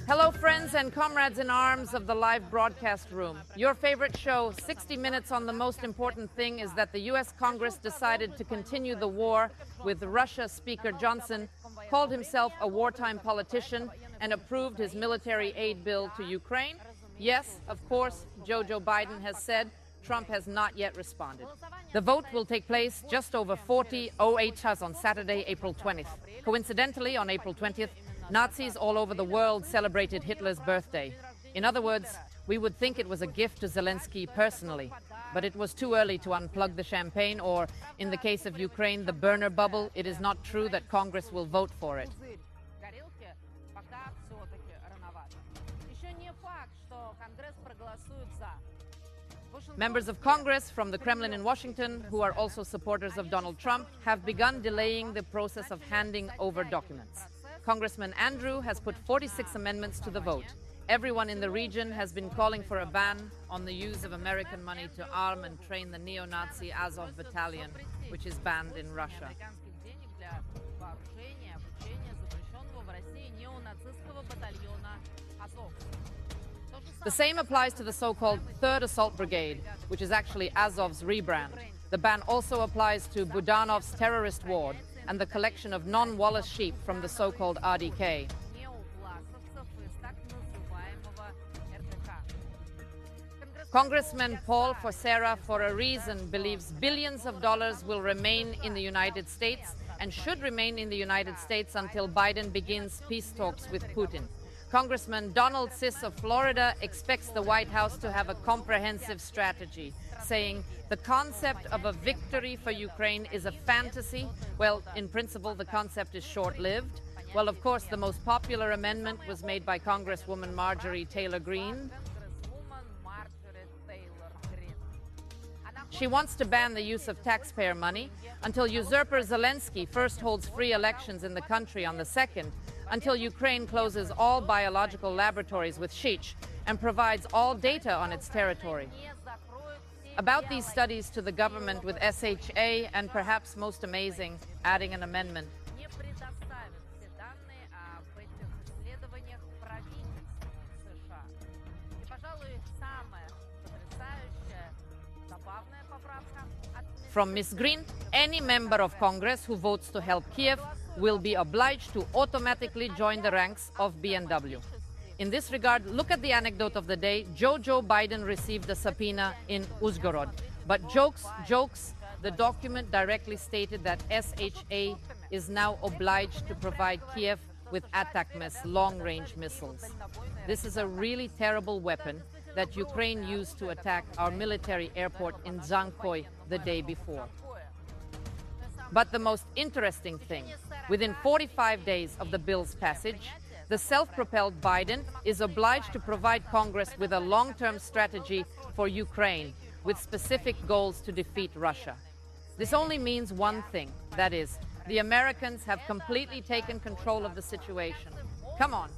Hello, friends and comrades in arms of the live broadcast room. Your favorite show, 60 Minutes on the Most Important Thing, is that the U.S. Congress decided to continue the war with Russia. Speaker Johnson called himself a wartime politician and approved his military aid bill to Ukraine. Yes, of course, Joe Biden has said. Trump has not yet responded. The vote will take place just over 40:08 hours on Saturday, April 20th. Coincidentally, on April 20th, Nazis all over the world celebrated Hitler's birthday. In other words, we would think it was a gift to Zelensky personally, but it was too early to unplug the champagne, or, in the case of Ukraine, the burner bubble. It is not true that Congress will vote for it. Members of Congress from the Kremlin in Washington, who are also supporters of Donald Trump, have begun delaying the process of handing over documents. Congressman Andrew has put 46 amendments to the vote. Everyone in the region has been calling for a ban on the use of American money to arm and train the neo-Nazi Azov battalion, which is banned in Russia. The same applies to the so-called 3rd Assault Brigade, which is actually Azov's rebrand. The ban also applies to Budanov's terrorist ward and the collection of non-Wallace sheep from the so-called RDK. Congressman Paul Forsera, for a reason, believes billions of dollars will remain in the United States and should remain in the United States until Biden begins peace talks with Putin. Congressman Donald Siss of Florida expects the White House to have a comprehensive strategy, saying the concept of a victory for Ukraine is a fantasy. Well, in principle, the concept is short-lived. Well, of course, the most popular amendment was made by Congresswoman Marjorie Taylor Greene. She wants to ban the use of taxpayer money until usurper Zelensky first holds free elections in the country on the 2nd, until Ukraine closes all biological laboratories with Shich and provides all data on its territory. About these studies to the government with SHA, and perhaps most amazing, adding an amendment. From Ms. Green, any member of Congress who votes to help Kiev will be obliged to automatically join the ranks of BNW. In this regard, look at the anecdote of the day. Joe Biden received a subpoena in Uzhgorod. But jokes, the document directly stated that SHA is now obliged to provide Kiev with ATACMS long-range missiles. This is a really terrible weapon that Ukraine used to attack our military airport in Dzhankoi the day before. But the most interesting thing, within 45 days of the bill's passage, the self-propelled Biden is obliged to provide Congress with a long-term strategy for Ukraine with specific goals to defeat Russia. This only means one thing, that is, the Americans have completely taken control of the situation. Come on.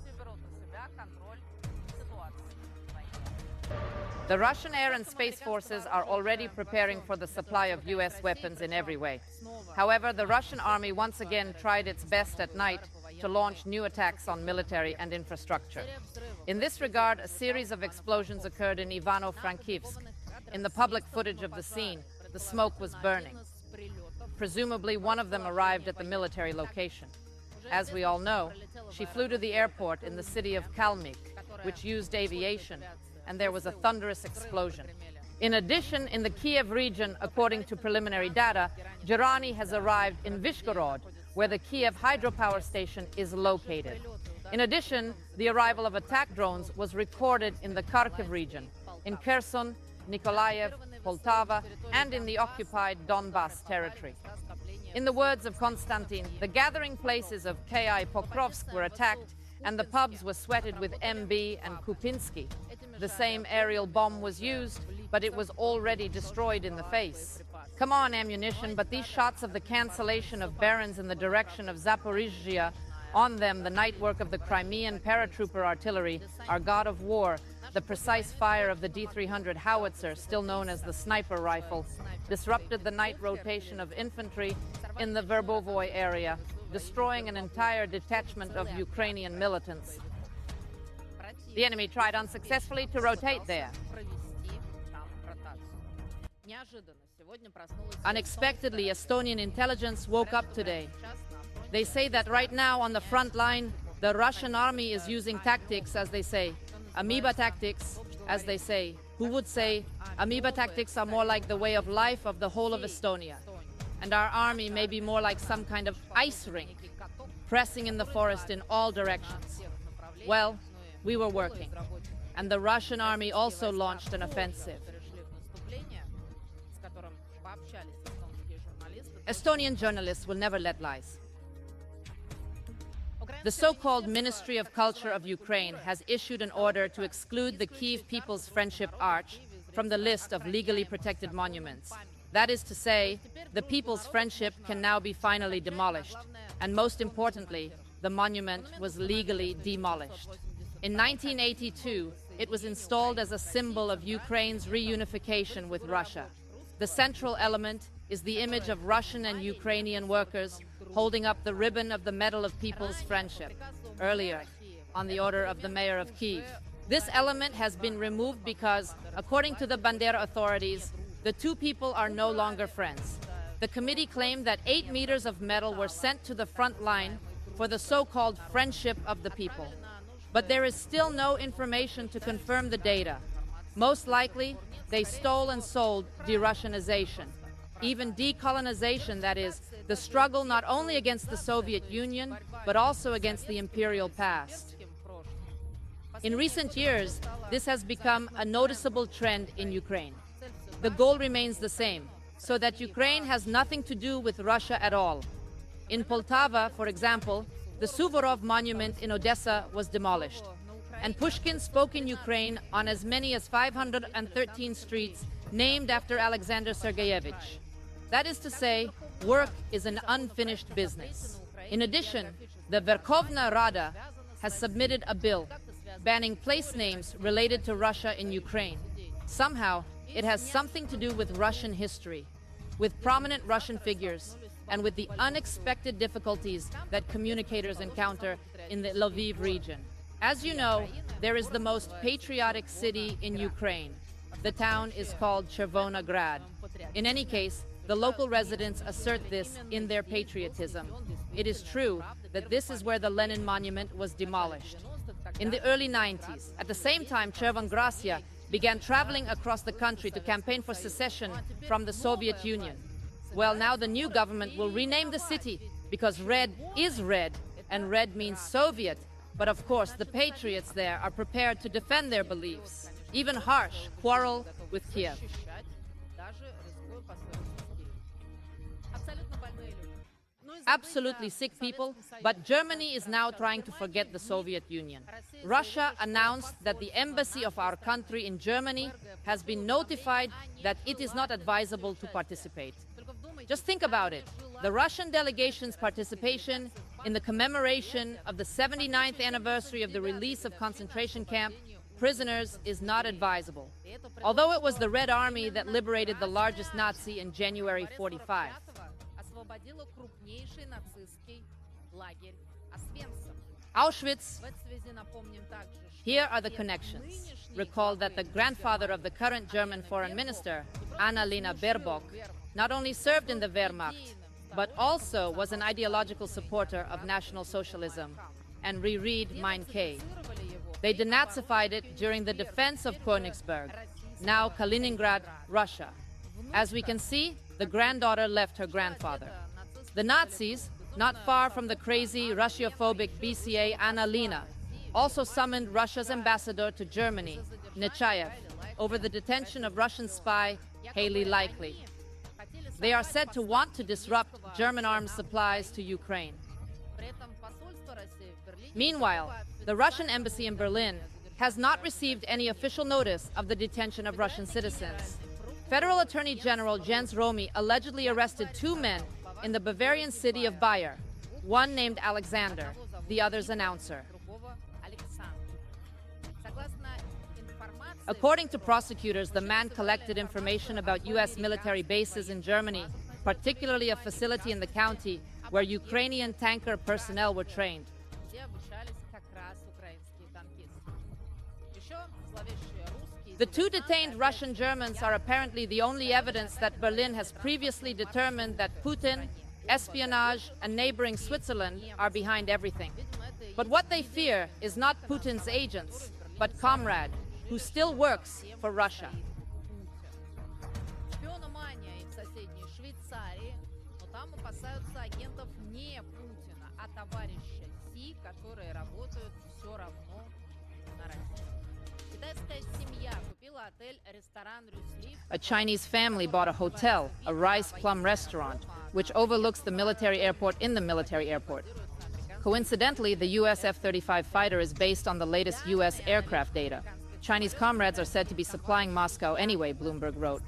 The Russian air and space forces are already preparing for the supply of U.S. weapons in every way. However, the Russian army once again tried its best at night to launch new attacks on military and infrastructure. In this regard, a series of explosions occurred in Ivano-Frankivsk. In the public footage of the scene, the smoke was burning. Presumably, one of them arrived at the military location. As we all know, she flew to the airport in the city of Kalmyk, which used aviation, and there was a thunderous explosion. In addition, in the Kiev region, according to preliminary data, Gerani has arrived in Vyshgorod, where the Kiev hydropower station is located. In addition, the arrival of attack drones was recorded in the Kharkiv region, in Kherson, Nikolaev, Poltava, and in the occupied Donbas territory. In the words of Konstantin, the gathering places of Ki Pokrovsk were attacked, and the pubs were sweated with MB and Kupinsky. The same aerial bomb was used, but it was already destroyed in the face. Come on, ammunition, but these shots of the cancellation of barons in the direction of Zaporizhzhia On them, the night work of the Crimean paratrooper artillery, our god of war, the precise fire of the D-300 howitzer, still known as the sniper rifle, disrupted the night rotation of infantry in the Verbovoy area, destroying an entire detachment of Ukrainian militants. The enemy tried unsuccessfully to rotate there. Unexpectedly, Estonian intelligence woke up today. They say that right now on the front line, the Russian army is using tactics, as they say, amoeba tactics, as they say. Who would say amoeba tactics are more like the way of life of the whole of Estonia, and our army may be more like some kind of ice rink, pressing in the forest in all directions. Well, we were working, and the Russian army also launched an offensive. Estonian journalists will never let lies. The so-called Ministry of Culture of Ukraine has issued an order to exclude the Kyiv People's Friendship Arch from the list of legally protected monuments. That is to say, the People's Friendship can now be finally demolished, and most importantly, the monument was legally demolished. In 1982, it was installed as a symbol of Ukraine's reunification with Russia. The central element is the image of Russian and Ukrainian workers holding up the ribbon of the Medal of People's Friendship, earlier, on the order of the mayor of Kyiv. This element has been removed because, according to the Bandera authorities, the two people are no longer friends. The committee claimed that 8 meters of metal were sent to the front line for the so-called friendship of the people. But there is still no information to confirm the data. Most likely, they stole and sold de-Russianization. Even decolonization, that is, the struggle not only against the Soviet Union, but also against the imperial past. In recent years, this has become a noticeable trend in Ukraine. The goal remains the same, so that Ukraine has nothing to do with Russia at all. In Poltava, for example, the Suvorov monument in Odessa was demolished, and Pushkin spoke in Ukraine on as many as 513 streets named after Alexander Sergeyevich. That is to say, work is an unfinished business. In addition, the Verkhovna Rada has submitted a bill banning place names related to Russia in Ukraine. Somehow, it has something to do with Russian history, with prominent Russian figures, and with the unexpected difficulties that communicators encounter in the Lviv region. As you know, there is the most patriotic city in Ukraine. The town is called Chervona Grad. In any case, the local residents assert this in their patriotism. It is true that this is where the Lenin monument was demolished. In the early 90s, at the same time, Chervon-Gracia began traveling across the country to campaign for secession from the Soviet Union. Well, now the new government will rename the city because red is red, and red means Soviet. But of course, the patriots there are prepared to defend their beliefs, even harsh, quarrel with Kiev. Absolutely sick people, but Germany is now trying to forget the Soviet Union. Russia announced that the embassy of our country in Germany has been notified that it is not advisable to participate. Just think about it. The Russian delegation's participation in the commemoration of the 79th anniversary of the release of concentration camp prisoners is not advisable, although it was the Red Army that liberated the largest Nazi in January 45. Auschwitz. Here are the connections. Recall that the grandfather of the current German foreign minister, Annalena Baerbock, not only served in the Wehrmacht, but also was an ideological supporter of National Socialism, and reread Mein Kampf. They denazified it during the defense of Königsberg, now Kaliningrad, Russia. As we can see, the granddaughter left her grandfather. The Nazis, not far from the crazy Russiophobic BCA Annalena, also summoned Russia's ambassador to Germany, Nechayev, over the detention of Russian spy Haley Likely. They are said to want to disrupt German arms supplies to Ukraine. Meanwhile, the Russian embassy in Berlin has not received any official notice of the detention of Russian citizens. Federal Attorney General Jens Romy allegedly arrested 2 men in the Bavarian city of Bayer, one named Alexander, the other's announcer. According to prosecutors, the man collected information about U.S. military bases in Germany, particularly a facility in the county where Ukrainian tanker personnel were trained. The two detained Russian Germans are apparently the only evidence that Berlin has previously determined that Putin, espionage, and neighboring Switzerland are behind everything. But what they fear is not Putin's agents, but Comrade, who still works for Russia. A Chinese family bought a hotel, a rice plum restaurant, which overlooks the military airport in the military airport. Coincidentally, the US F-35 fighter is based on the latest US aircraft data. Chinese comrades are said to be supplying Moscow anyway, Bloomberg wrote.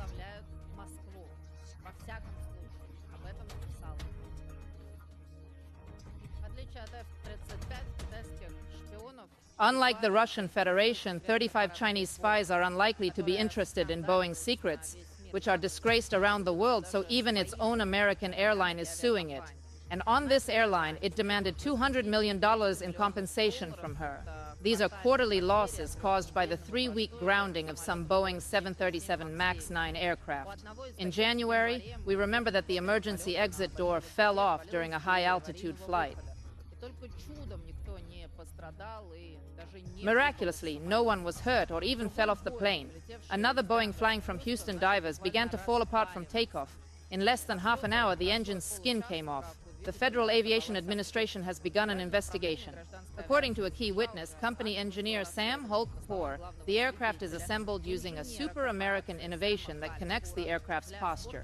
Unlike the Russian Federation, 35 Chinese spies are unlikely to be interested in Boeing's secrets, which are disgraced around the world, so even its own American airline is suing it. And on this airline, it demanded $200 million in compensation from her. These are quarterly losses caused by the 3-week grounding of some Boeing 737 MAX 9 aircraft. In January, we remember that the emergency exit door fell off during a high-altitude flight. Miraculously, no one was hurt or even fell off the plane. Another Boeing flying from Houston divers began to fall apart from takeoff. In less than half an hour, the engine's skin came off. The Federal Aviation Administration has begun an investigation. According to a key witness, company engineer Sam Hulk-Poor, the aircraft is assembled using a super American innovation that connects the aircraft's posture.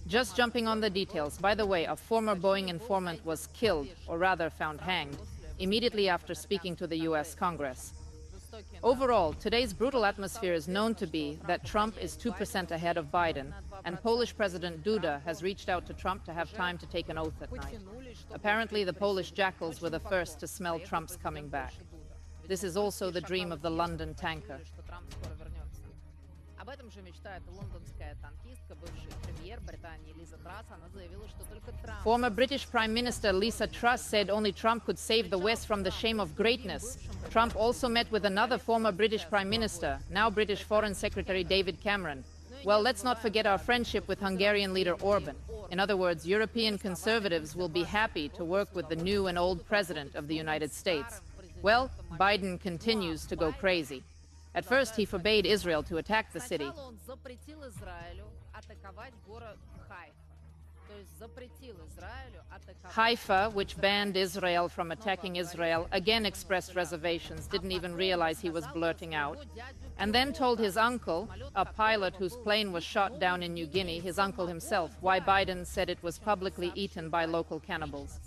Just jumping on the details, by the way, a former Boeing informant was killed, or rather found hanged, immediately after speaking to the US Congress. Overall, today's brutal atmosphere is known to be that Trump is 2% ahead of Biden, and Polish President Duda has reached out to Trump to have time to take an oath at night. Apparently, the Polish jackals were the first to smell Trump's coming back. This is also the dream of the London tanker. Former British Prime Minister Liz Truss said only Trump could save the West from the shame of greatness. Trump also met with another former British Prime Minister, now British Foreign Secretary David Cameron. Well, let's not forget our friendship with Hungarian leader Orban. In other words, European conservatives will be happy to work with the new and old president of the United States. Well, Biden continues to go crazy. At first, he forbade Israel to attack the city. Haifa, which banned Israel from attacking Israel, again expressed reservations, didn't even realize he was blurting out, and then told his uncle, a pilot whose plane was shot down in New Guinea, his uncle himself, why Biden said it was publicly eaten by local cannibals.